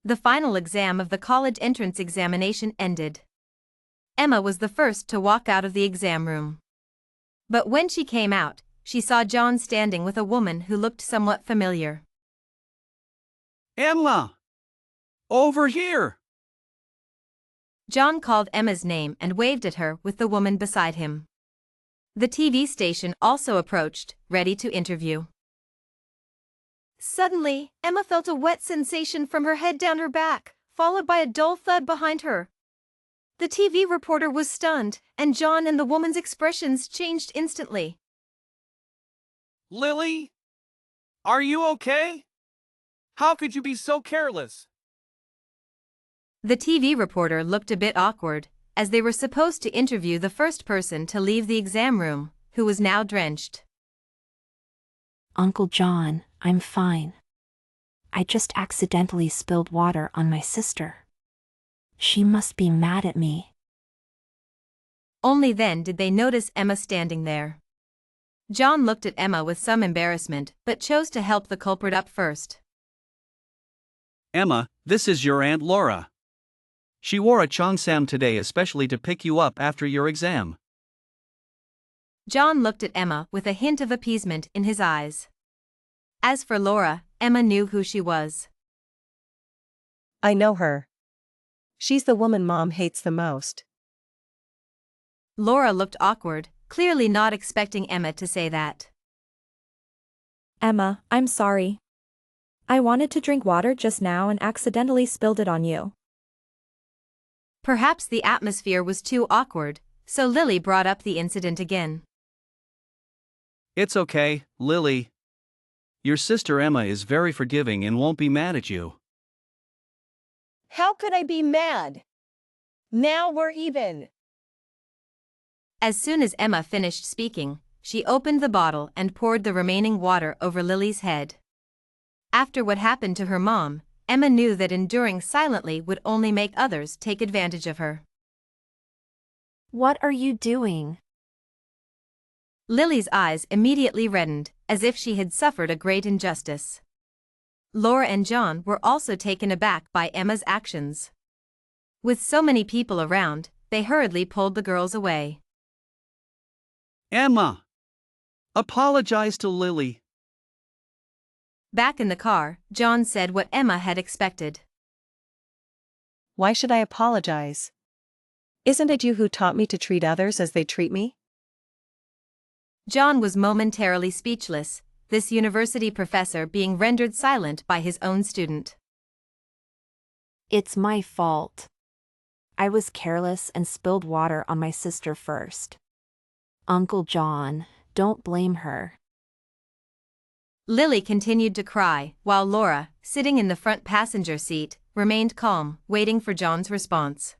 The final exam of the college entrance examination ended. Emma was the first to walk out of the exam room. But when she came out, she saw John standing with a woman who looked somewhat familiar. Emma! Over here! John called Emma's name and waved at her with the woman beside him. The TV station also approached, ready to interview. Suddenly, Emma felt a wet sensation from her head down her back, followed by a dull thud behind her. The TV reporter was stunned, and John and the woman's expressions changed instantly. Lily? Are you okay? How could you be so careless? The TV reporter looked a bit awkward, as they were supposed to interview the first person to leave the exam room, who was now drenched. Uncle John, I'm fine. I just accidentally spilled water on my sister. She must be mad at me. Only then did they notice Emma standing there. John looked at Emma with some embarrassment but chose to help the culprit up first. Emma, this is your Aunt Laura. She wore a cheongsam today especially to pick you up after your exam. John looked at Emma with a hint of appeasement in his eyes. As for Laura, Emma knew who she was. I know her. She's the woman Mom hates the most. Laura looked awkward, clearly not expecting Emma to say that. Emma, I'm sorry. I wanted to drink water just now and accidentally spilled it on you. Perhaps the atmosphere was too awkward, so Lily brought up the incident again. It's okay, Lily. Your sister Emma is very forgiving and won't be mad at you. How could I be mad? Now we're even. As soon as Emma finished speaking, she opened the bottle and poured the remaining water over Lily's head. After what happened to her mom, Emma knew that enduring silently would only make others take advantage of her. What are you doing? Lily's eyes immediately reddened, as if she had suffered a great injustice. Laura and John were also taken aback by Emma's actions. With so many people around, they hurriedly pulled the girls away. Emma! Apologize to Lily. Back in the car, John said what Emma had expected. Why should I apologize? Isn't it you who taught me to treat others as they treat me? John was momentarily speechless, this university professor being rendered silent by his own student. It's my fault. I was careless and spilled water on my sister first. Uncle John, don't blame her. Lily continued to cry, while Laura, sitting in the front passenger seat, remained calm, waiting for John's response.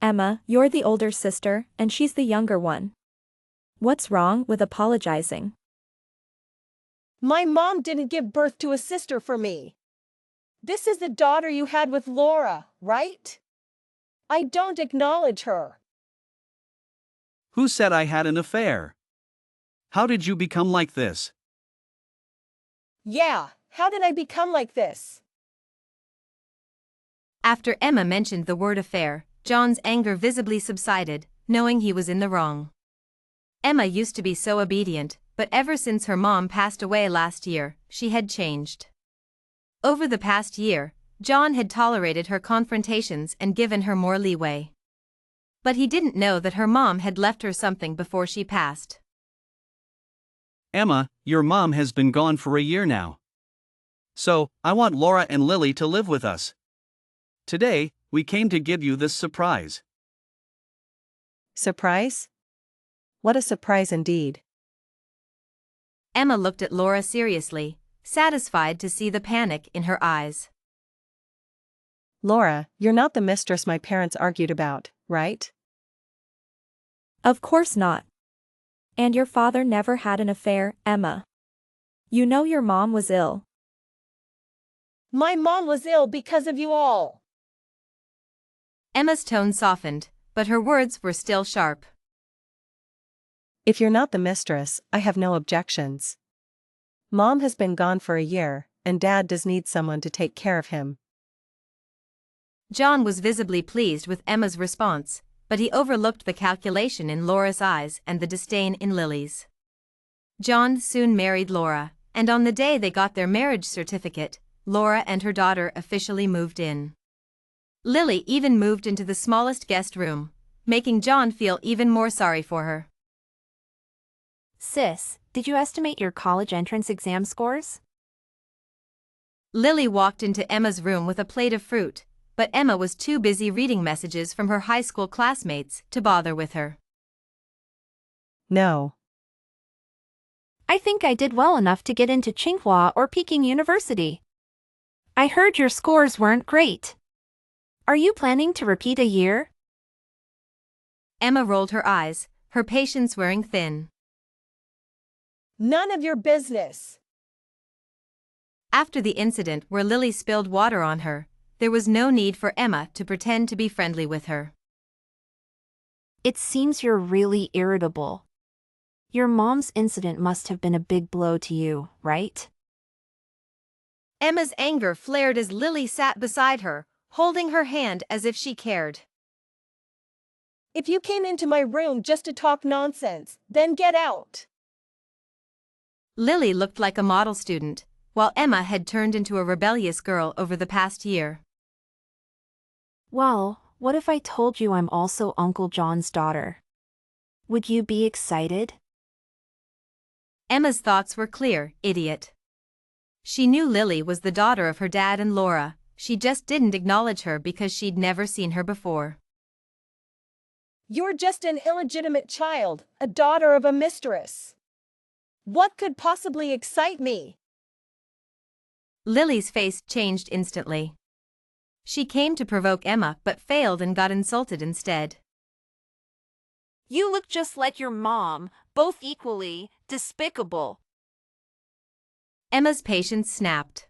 Emma, you're the older sister, and she's the younger one. What's wrong with apologizing? My mom didn't give birth to a sister for me. This is the daughter you had with Laura, right? I don't acknowledge her. Who said I had an affair? How did you become like this? Yeah, how did I become like this? After Emma mentioned the word affair, John's anger visibly subsided, knowing he was in the wrong. Emma used to be so obedient, but ever since her mom passed away last year, she had changed. Over the past year, John had tolerated her confrontations and given her more leeway. But he didn't know that her mom had left her something before she passed. Emma, your mom has been gone for a year now. So, I want Laura and Lily to live with us. Today, we came to give you this surprise. Surprise? What a surprise indeed. Emma looked at Laura seriously, satisfied to see the panic in her eyes. Laura, you're not the mistress my parents argued about, right? Of course not. And your father never had an affair, Emma. You know your mom was ill. My mom was ill because of you all. Emma's tone softened, but her words were still sharp. If you're not the mistress, I have no objections. Mom has been gone for a year, and Dad does need someone to take care of him. John was visibly pleased with Emma's response, but he overlooked the calculation in Laura's eyes and the disdain in Lily's. John soon married Laura, and on the day they got their marriage certificate, Laura and her daughter officially moved in. Lily even moved into the smallest guest room, making John feel even more sorry for her. Sis, did you estimate your college entrance exam scores? Lily walked into Emma's room with a plate of fruit, but Emma was too busy reading messages from her high school classmates to bother with her. No. I think I did well enough to get into Tsinghua or Peking University. I heard your scores weren't great. Are you planning to repeat a year? Emma rolled her eyes, her patience wearing thin. None of your business. After the incident where Lily spilled water on her, there was no need for Emma to pretend to be friendly with her. It seems you're really irritable. Your mom's incident must have been a big blow to you, right? Emma's anger flared as Lily sat beside her, holding her hand as if she cared. If you came into my room just to talk nonsense, then get out. Lily looked like a model student, while Emma had turned into a rebellious girl over the past year. Well, what if I told you I'm also Uncle John's daughter? Would you be excited? Emma's thoughts were clear, idiot. She knew Lily was the daughter of her dad and Laura, she just didn't acknowledge her because she'd never seen her before. You're just an illegitimate child, a daughter of a mistress. What could possibly excite me? Lily's face changed instantly. She came to provoke Emma but failed and got insulted instead. You look just like your mom, both equally despicable. Emma's patience snapped.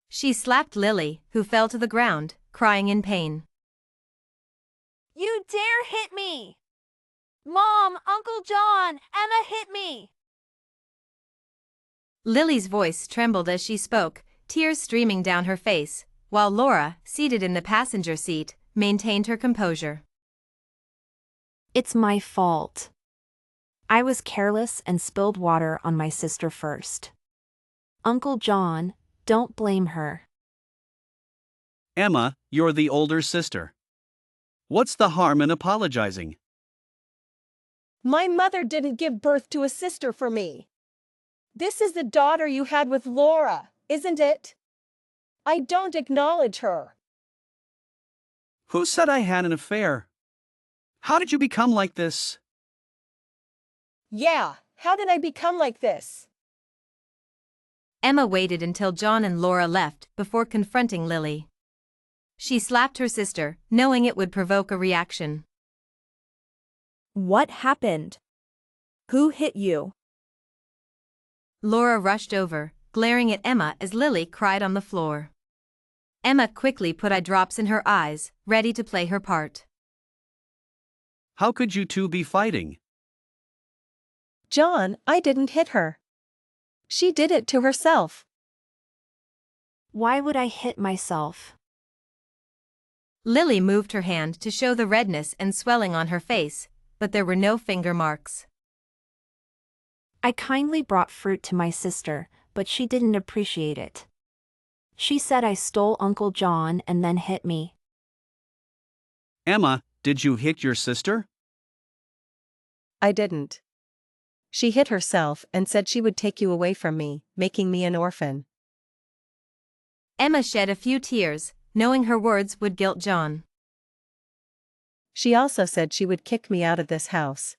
She slapped Lily, who fell to the ground, crying in pain. You dare hit me! Mom, Uncle John, Emma hit me! Lily's voice trembled as she spoke, tears streaming down her face, while Laura, seated in the passenger seat, maintained her composure. It's my fault. I was careless and spilled water on my sister first. Uncle John, don't blame her. Emma, you're the older sister. What's the harm in apologizing? My mother didn't give birth to a sister for me. This is the daughter you had with Laura, isn't it? I don't acknowledge her. Who said I had an affair? How did you become like this? Yeah, how did I become like this? Emma waited until John and Laura left before confronting Lily. She slapped her sister, knowing it would provoke a reaction. What happened? Who hit you? Laura rushed over, glaring at Emma as Lily cried on the floor. Emma quickly put eye drops in her eyes, ready to play her part. How could you two be fighting? John, I didn't hit her. She did it to herself. Why would I hit myself? Lily moved her hand to show the redness and swelling on her face, but there were no finger marks. I kindly brought fruit to my sister, but she didn't appreciate it. She said I stole Uncle John and then hit me. Emma, did you hit your sister? I didn't. She hit herself and said she would take you away from me, making me an orphan. Emma shed a few tears, knowing her words would guilt John. She also said she would kick me out of this house.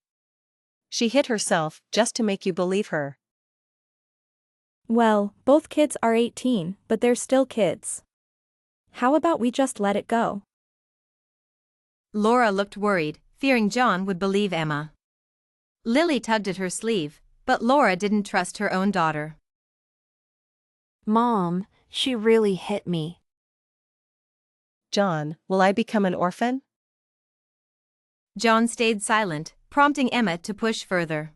She hit herself just to make you believe her. Well, both kids are 18, but they're still kids. How about we just let it go? Laura looked worried, fearing John would believe Emma. Lily tugged at her sleeve, but Laura didn't trust her own daughter. Mom, she really hit me. John, will I become an orphan? John stayed silent, prompting Emma to push further.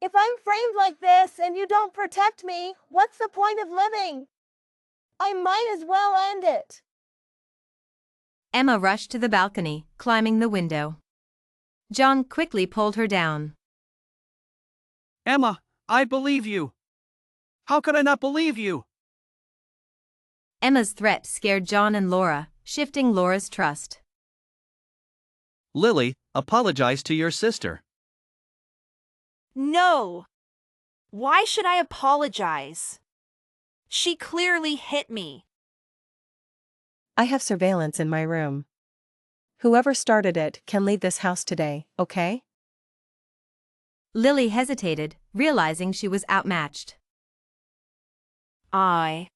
If I'm framed like this and you don't protect me, what's the point of living? I might as well end it. Emma rushed to the balcony, climbing the window. John quickly pulled her down. Emma, I believe you. How could I not believe you? Emma's threat scared John and Laura, shifting Laura's trust. Lily, apologize to your sister. No. Why should I apologize? She clearly hit me. I have surveillance in my room. Whoever started it can leave this house today, okay? Lily hesitated, realizing she was outmatched. I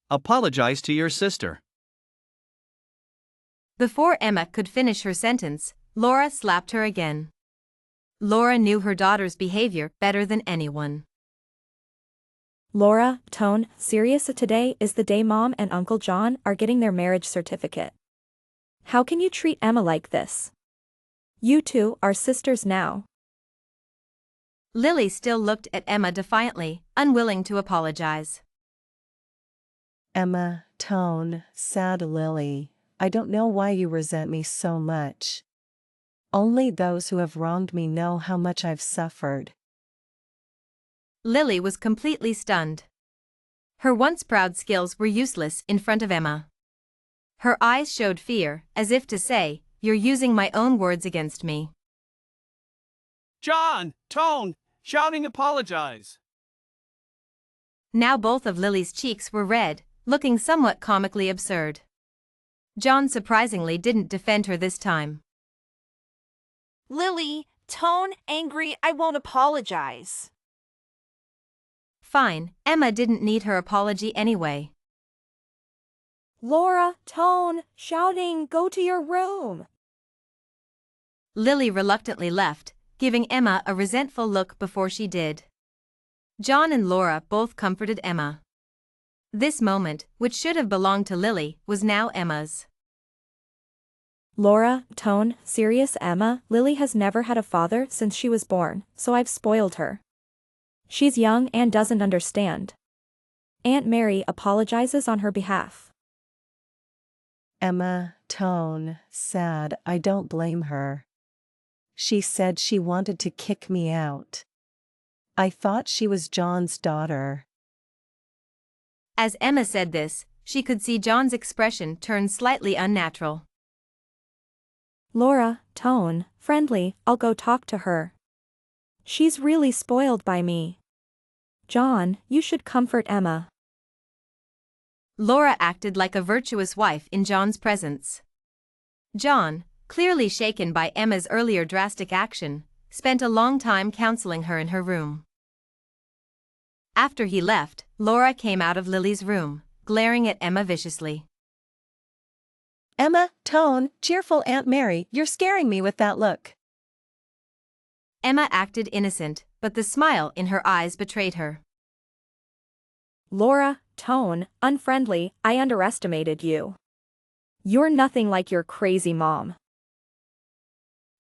Apologize to your sister. Before Emma could finish her sentence, Laura slapped her again. Laura knew her daughter's behavior better than anyone. Laura, tone, serious. Today is the day Mom and Uncle John are getting their marriage certificate. How can you treat Emma like this? You two are sisters now. Lily still looked at Emma defiantly, unwilling to apologize. Emma, tone, sad Lily, I don't know why you resent me so much. Only those who have wronged me know how much I've suffered. Lily was completely stunned. Her once proud skills were useless in front of Emma. Her eyes showed fear, as if to say, "You're using my own words against me." John, Tone, shouting apologize. Now both of Lily's cheeks were red, looking somewhat comically absurd. John surprisingly didn't defend her this time. Lily, tone, angry. I won't apologize. Fine, Emma didn't need her apology anyway. Laura, tone, shouting, go to your room. Lily reluctantly left, giving Emma a resentful look before she did. John and Laura both comforted Emma. This moment, which should have belonged to Lily, was now Emma's. Laura, tone, serious. Emma, Lily has never had a father since she was born, so I've spoiled her. She's young and doesn't understand. Aunt Mary apologizes on her behalf. Emma, tone, sad, I don't blame her. She said she wanted to kick me out. I thought she was John's daughter. As Emma said this, she could see John's expression turn slightly unnatural. Laura, tone, friendly, I'll go talk to her. She's really spoiled by me. John, you should comfort Emma. Laura acted like a virtuous wife in John's presence. John, clearly shaken by Emma's earlier drastic action, spent a long time counseling her in her room. After he left, Laura came out of Lily's room, glaring at Emma viciously. Emma, tone, cheerful Aunt Mary, you're scaring me with that look. Emma acted innocent, but the smile in her eyes betrayed her. Laura, tone, unfriendly, I underestimated you. You're nothing like your crazy mom.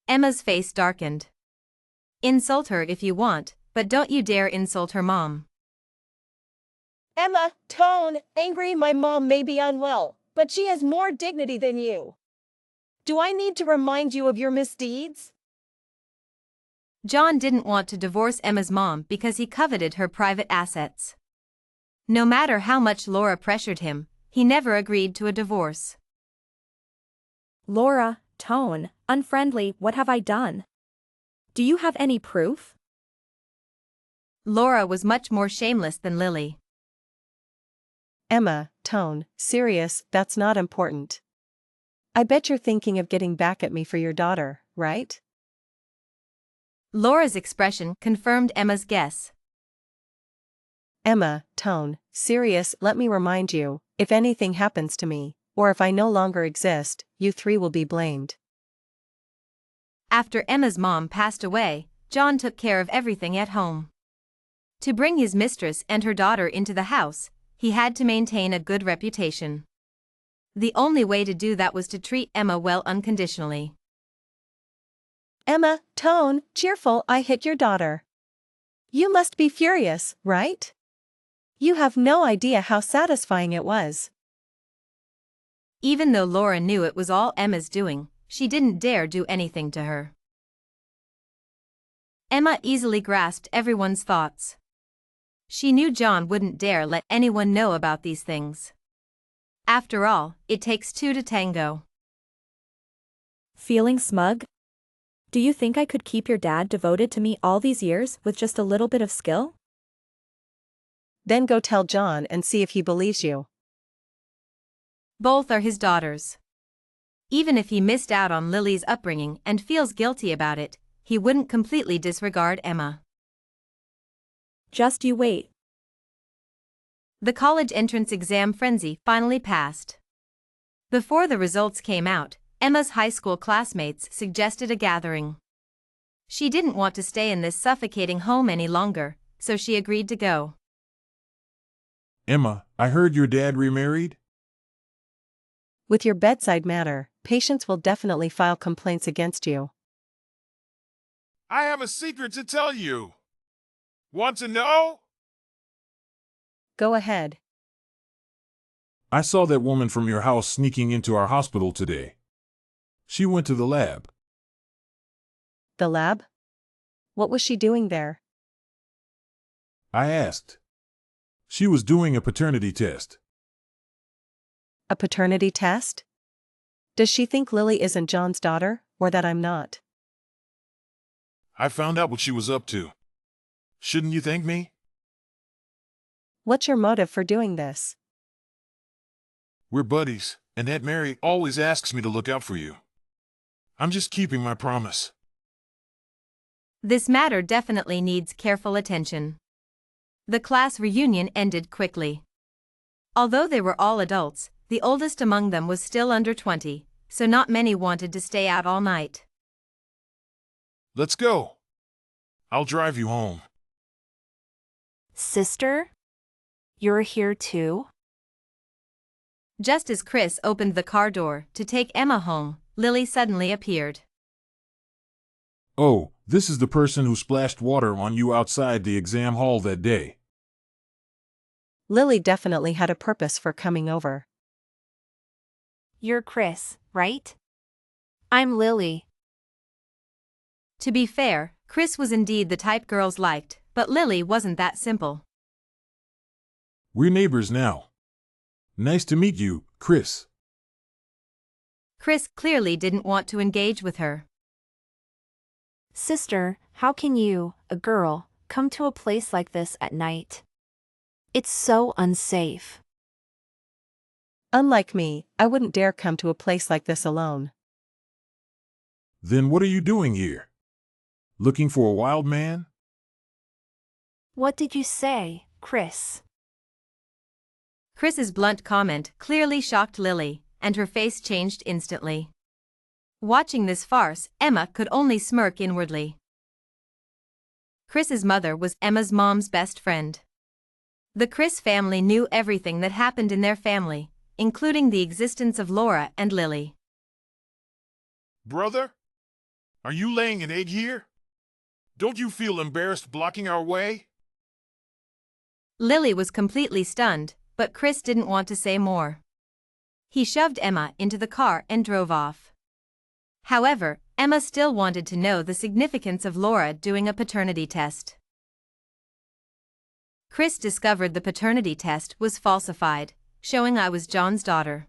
Emma's face darkened. Insult her if you want, but don't you dare insult her mom. Emma, tone, angry. My mom may be unwell, but she has more dignity than you. Do I need to remind you of your misdeeds? John didn't want to divorce Emma's mom because he coveted her private assets. No matter how much Laura pressured him, he never agreed to a divorce. Laura, tone, unfriendly, what have I done? Do you have any proof? Laura was much more shameless than Lily. Emma, tone, serious, that's not important. I bet you're thinking of getting back at me for your daughter, right? Laura's expression confirmed Emma's guess. Emma, tone, serious, let me remind you, if anything happens to me, or if I no longer exist, you three will be blamed. After Emma's mom passed away, John took care of everything at home. To bring his mistress and her daughter into the house, he had to maintain a good reputation. The only way to do that was to treat Emma well unconditionally. Emma, tone, cheerful. I hit your daughter. You must be furious, right? You have no idea how satisfying it was. Even though Laura knew it was all Emma's doing, she didn't dare do anything to her. Emma easily grasped everyone's thoughts. She knew John wouldn't dare let anyone know about these things. After all, it takes two to tango. Feeling smug? Do you think I could keep your dad devoted to me all these years with just a little bit of skill? Then go tell John and see if he believes you. Both are his daughters. Even if he missed out on Lily's upbringing and feels guilty about it, he wouldn't completely disregard Emma. Just you wait. The college entrance exam frenzy finally passed. Before the results came out, Emma's high school classmates suggested a gathering. She didn't want to stay in this suffocating home any longer, so she agreed to go. Emma, I heard your dad remarried? With your bedside manner, patients will definitely file complaints against you. I have a secret to tell you. Want to know? Go ahead. I saw that woman from your house sneaking into our hospital today. She went to the lab. The lab? What was she doing there? I asked. She was doing a paternity test. A paternity test? Does she think Lily isn't John's daughter, or that I'm not? I found out what she was up to. Shouldn't you thank me? What's your motive for doing this? We're buddies, and Aunt Mary always asks me to look out for you. I'm just keeping my promise. This matter definitely needs careful attention. The class reunion ended quickly. Although they were all adults, the oldest among them was still under 20, so not many wanted to stay out all night. Let's go. I'll drive you home. Sister? You're here too? Just as Chris opened the car door to take Emma home, Lily suddenly appeared. Oh, this is the person who splashed water on you outside the exam hall that day. Lily definitely had a purpose for coming over. You're Chris, right? I'm Lily. To be fair, Chris was indeed the type girls liked, but Lily wasn't that simple. We're neighbors now. Nice to meet you, Chris. Chris clearly didn't want to engage with her. Sister, how can you, a girl, come to a place like this at night? It's so unsafe. Unlike me, I wouldn't dare come to a place like this alone. Then what are you doing here? Looking for a wild man? What did you say, Chris? Chris's blunt comment clearly shocked Lily, and her face changed instantly. Watching this farce, Emma could only smirk inwardly. Chris's mother was Emma's mom's best friend. The Chris family knew everything that happened in their family, including the existence of Laura and Lily. Brother? Are you laying an egg here? Don't you feel embarrassed blocking our way? Lily was completely stunned, but Chris didn't want to say more. He shoved Emma into the car and drove off. However, Emma still wanted to know the significance of Laura doing a paternity test. Chris discovered the paternity test was falsified, showing I was John's daughter.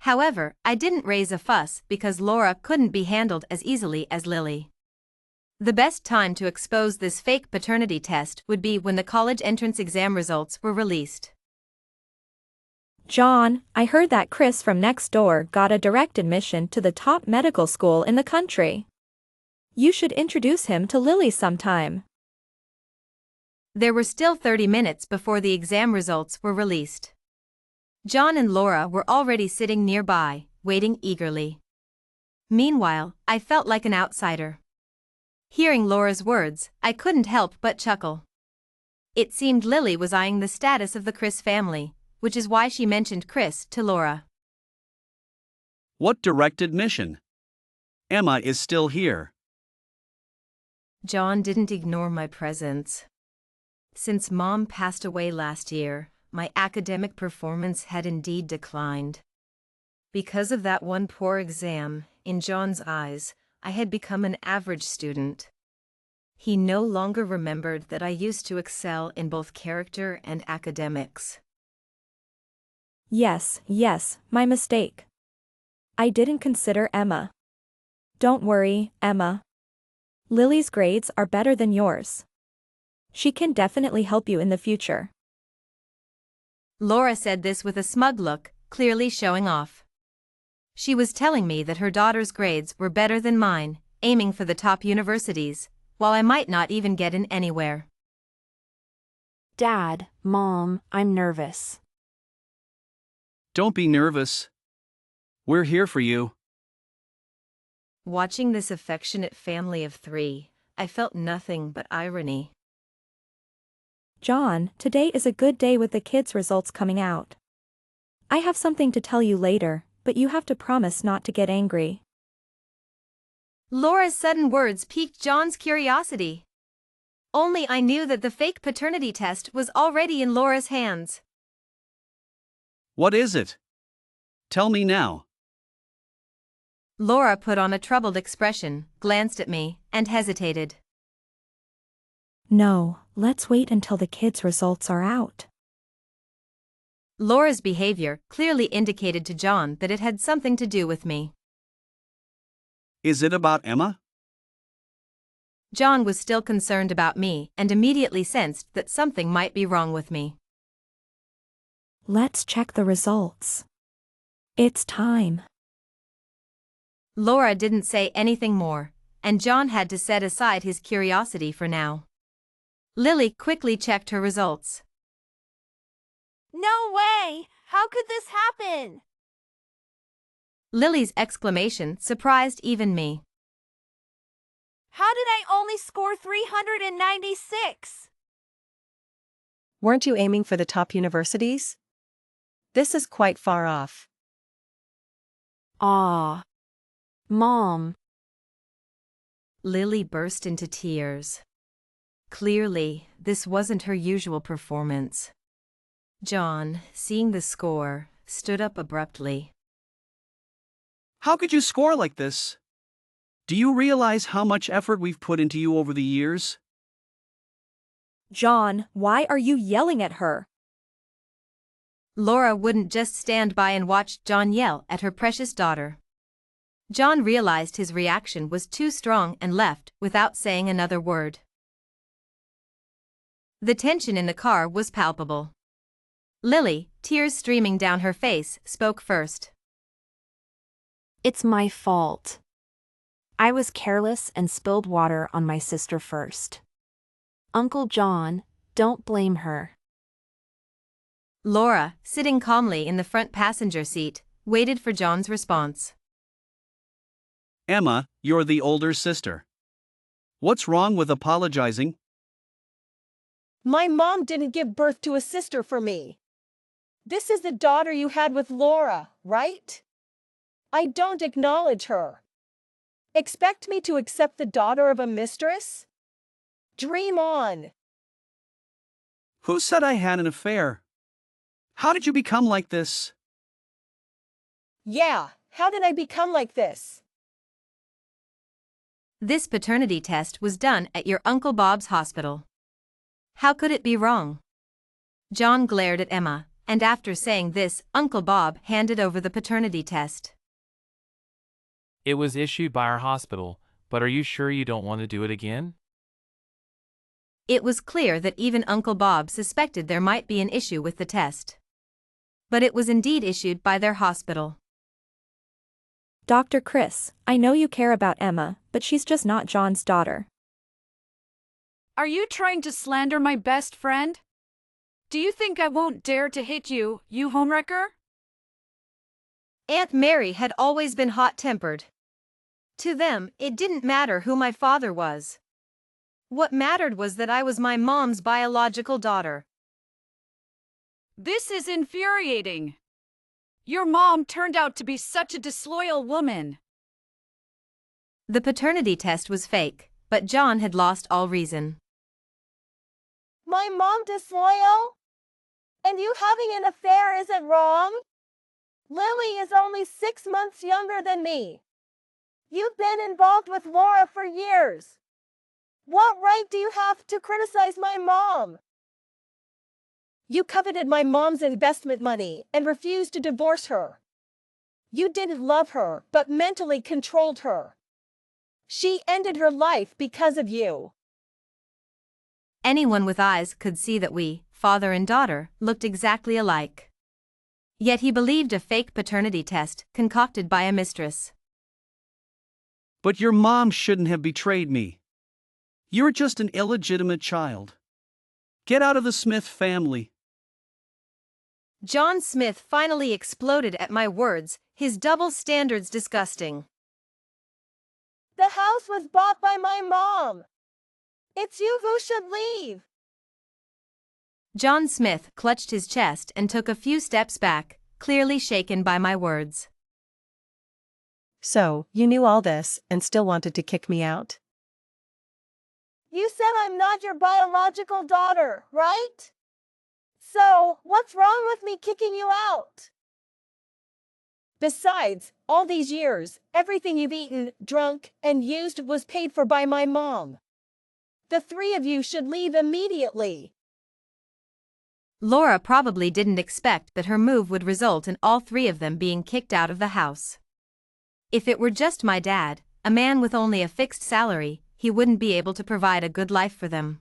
However, I didn't raise a fuss because Laura couldn't be handled as easily as Lily. The best time to expose this fake paternity test would be when the college entrance exam results were released. John, I heard that Chris from next door got a direct admission to the top medical school in the country. You should introduce him to Lily sometime. There were still 30 minutes before the exam results were released. John and Laura were already sitting nearby, waiting eagerly. Meanwhile, I felt like an outsider. Hearing Laura's words, I couldn't help but chuckle. It seemed Lily was eyeing the status of the Chris family, which is why she mentioned Chris to Laura. What direct admission? Emma is still here. John didn't ignore my presence. Since Mom passed away last year, my academic performance had indeed declined. Because of that one poor exam, in John's eyes, I had become an average student. He no longer remembered that I used to excel in both character and academics. Yes, my mistake. I didn't consider Emma. Don't worry, Emma. Lily's grades are better than yours. She can definitely help you in the future. Laura said this with a smug look, clearly showing off. She was telling me that her daughter's grades were better than mine, aiming for the top universities, while I might not even get in anywhere. Dad, Mom, I'm nervous. Don't be nervous. We're here for you. Watching this affectionate family of three, I felt nothing but irony. John, today is a good day with the kids' results coming out. I have something to tell you later, but you have to promise not to get angry. Laura's sudden words piqued John's curiosity. Only I knew that the fake paternity test was already in Laura's hands. What is it? Tell me now. Laura put on a troubled expression, glanced at me, and hesitated. No, let's wait until the kids' results are out. Laura's behavior clearly indicated to John that it had something to do with me. Is it about Emma? John was still concerned about me and immediately sensed that something might be wrong with me. Let's check the results. It's time. Laura didn't say anything more, and John had to set aside his curiosity for now. Lily quickly checked her results. No way! How could this happen? Lily's exclamation surprised even me. How did I only score 396? Weren't you aiming for the top universities? This is quite far off. Ah. Mom. Lily burst into tears. Clearly, this wasn't her usual performance. John, seeing the score, stood up abruptly. How could you score like this? Do you realize how much effort we've put into you over the years? John, why are you yelling at her? Laura wouldn't just stand by and watch John yell at her precious daughter. John realized his reaction was too strong and left without saying another word. The tension in the car was palpable. Lily, tears streaming down her face, spoke first. It's my fault. I was careless and spilled water on my sister first. Uncle John, don't blame her. Laura, sitting calmly in the front passenger seat, waited for John's response. Emma, you're the older sister. What's wrong with apologizing? My mom didn't give birth to a sister for me. This is the daughter you had with Laura, right? I don't acknowledge her. Expect me to accept the daughter of a mistress? Dream on. Who said I had an affair? How did you become like this? Yeah, how did I become like this? This paternity test was done at your Uncle Bob's hospital. How could it be wrong? John glared at Emma, and after saying this, Uncle Bob handed over the paternity test. It was issued by our hospital, but are you sure you don't want to do it again? It was clear that even Uncle Bob suspected there might be an issue with the test. But it was indeed issued by their hospital. Dr. Chris, I know you care about Emma, but she's just not John's daughter. Are you trying to slander my best friend? Do you think I won't dare to hit you, you homewrecker? Aunt Mary had always been hot-tempered. To them, it didn't matter who my father was. What mattered was that I was my mom's biological daughter. This is infuriating. Your mom turned out to be such a disloyal woman. The paternity test was fake, but John had lost all reason. My mom disloyal? And you having an affair isn't wrong? Lily is only 6 months younger than me. You've been involved with Laura for years. What right do you have to criticize my mom? You coveted my mom's investment money and refused to divorce her. You didn't love her, but mentally controlled her. She ended her life because of you. Anyone with eyes could see that we, father and daughter, looked exactly alike. Yet he believed a fake paternity test concocted by a mistress. But your mom shouldn't have betrayed me. You're just an illegitimate child. Get out of the Smith family. John Smith finally exploded at my words, his double standards disgusting. The house was bought by my mom. It's you who should leave. John Smith clutched his chest and took a few steps back, clearly shaken by my words. So, you knew all this and still wanted to kick me out? You said I'm not your biological daughter, right? So, what's wrong with me kicking you out? Besides, all these years, everything you've eaten, drunk, and used was paid for by my mom. The three of you should leave immediately. Laura probably didn't expect that her move would result in all three of them being kicked out of the house. If it were just my dad, a man with only a fixed salary, he wouldn't be able to provide a good life for them.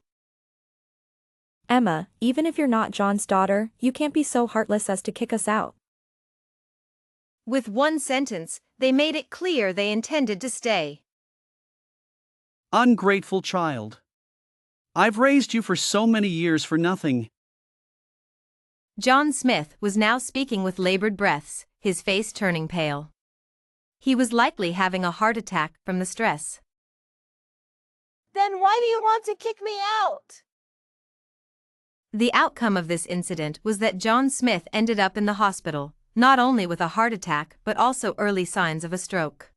Emma, even if you're not John's daughter, you can't be so heartless as to kick us out. With one sentence, they made it clear they intended to stay. Ungrateful child. I've raised you for so many years for nothing. John Smith was now speaking with labored breaths, his face turning pale. He was likely having a heart attack from the stress. Then why do you want to kick me out? The outcome of this incident was that John Smith ended up in the hospital, not only with a heart attack but also early signs of a stroke.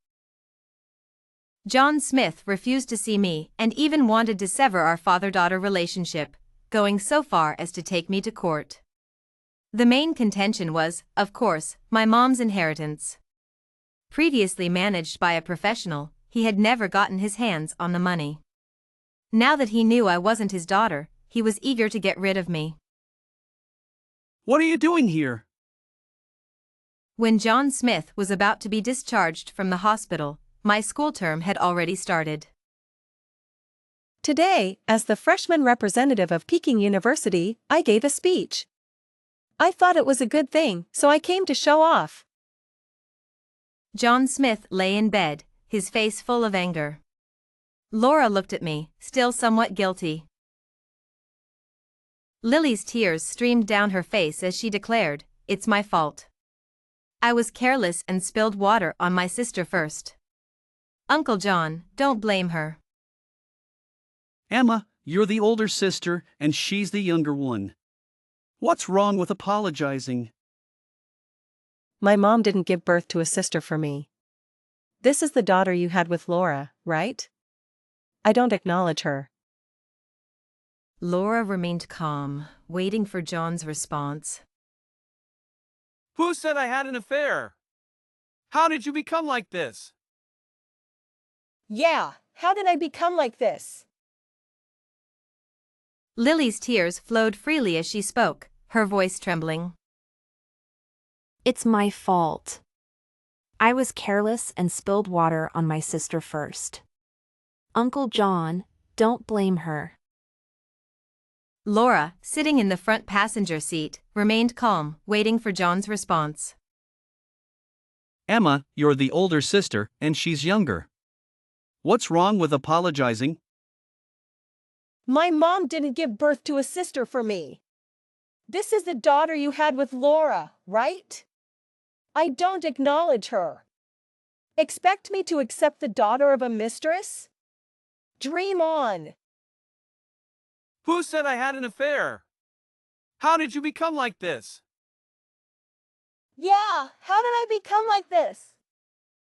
John Smith refused to see me and even wanted to sever our father-daughter relationship, going so far as to take me to court. The main contention was, of course, my mom's inheritance. Previously managed by a professional, he had never gotten his hands on the money. Now that he knew I wasn't his daughter, he was eager to get rid of me. What are you doing here? When John Smith was about to be discharged from the hospital, my school term had already started. Today, as the freshman representative of Peking University, I gave a speech. I thought it was a good thing, so I came to show off. John Smith lay in bed, his face full of anger. Laura looked at me, still somewhat guilty. Lily's tears streamed down her face as she declared, "It's my fault. I was careless and spilled water on my sister first. Uncle John, don't blame her." Emma, you're the older sister and she's the younger one. What's wrong with apologizing? My mom didn't give birth to a sister for me. This is the daughter you had with Laura, right? I don't acknowledge her. Laura remained calm, waiting for John's response. Who said I had an affair? How did you become like this? Yeah, how did I become like this? Lily's tears flowed freely as she spoke, her voice trembling. It's my fault. I was careless and spilled water on my sister first. Uncle John, don't blame her. Laura, sitting in the front passenger seat, remained calm, waiting for John's response. Emma, you're the older sister and she's younger. What's wrong with apologizing? My mom didn't give birth to a sister for me. This is the daughter you had with Laura, right? I don't acknowledge her. Expect me to accept the daughter of a mistress? Dream on. Who said I had an affair? How did you become like this? Yeah, how did I become like this?